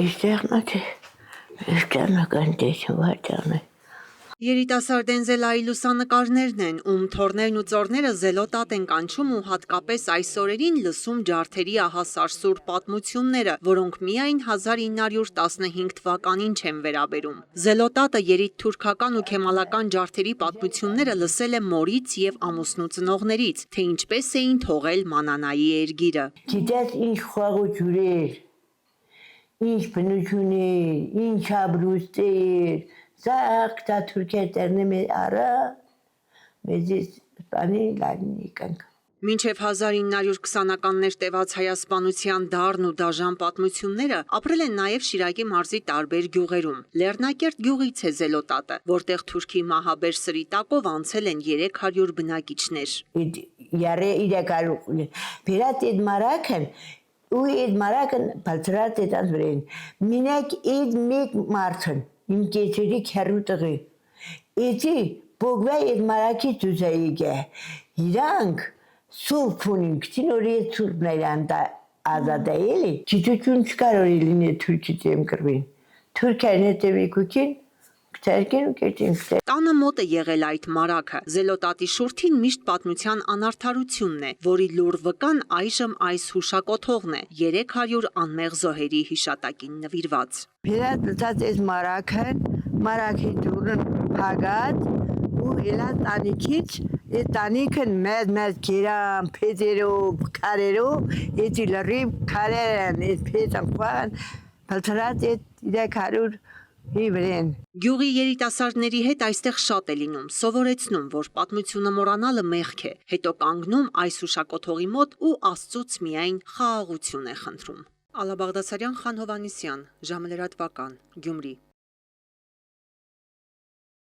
Իստեղնոց ստանական տեսվաճանը։ Երիտասարդ Էնզելայի լուսանկարներն են, ում թորներն ու ծորները զելոտատ են կանչում ու հատկապես այս օրերին լսում ջարդերի ահասարսուր պատմությունները, որոնք միայն 1915 թվականին չեն վերաբերում։ Զելոտատը երիտթուրքական ու քեմալական ջարդերի պատմությունները լսել է մորից եւ ամուսնու ծնողներից, թե ինչպես էին թողել Մանանայի երգիրը։ Գիտես ինչ խաղություն էր, ինչ բնություն էր, ինչ ապրուստ էր, Սաղ դա թուրքեր տերնեմ արա, մեզից սպանի լալինի կանք։ Մինչև 1920-ականներ տևած հայասպանության դառն ու դաժան պատմությունները ապրել են նաև Շիրակի մարզի տարբեր գյուղերում։ Լեռնակերտ գյուղից է Զելոտատը, որտեղ թուրքի մահաբեր սրի տակով անցել են 300 բնակիչներ։ Յարե 300 Պիրատ էդ մարակն ու էդ մարակն բալցրատ էդան վրեն։ Մինակ էդ մեկ մարդն իմ կեցերի քերու տղի։ Էդի բոգվա էդ մարակի դուզայիգե։ Իրանք սուրբ ունին, քտին օրի էդ սուրբն այլան ազատ է էլի։ Գիտություն չկար օրի լինի թուրքի դեմ կրվին։ Թուրքերն հետևի կուքին, կտերքին ու կետին կտեր։ Տանը մոտ է եղել այդ մարակը։ Զելոտատի շուրթին միշտ պատմության անարդարությունն է, որի լուր վկան այժմ այս հուշակոթողն է, 300 անմեղ զոհերի հիշատակին նվիրված։ Պիրատ լծած էս մարակի դուրն փագած ու հելա տանիքից Այդ տանիքն մեծ գերան, փեծերով, քարերով, էդի լրիվ քարերն, էդ փեծան խوان, բալցրած էդ 300 հիվրեն։ Գյուղի երիտասարդների հետ այստեղ շատ է լինում, սովորեցնում, որ պատմությունը մոռանալը մեղք է, հետո կանգնում այս հուշակոթողի մոտ ու Աստծուց միայն խաղաղություն է խնդրում։ Ալա Բաղդասարյան, Խան Հովհաննիսյան, ժամը լրատվական, Գյումրի։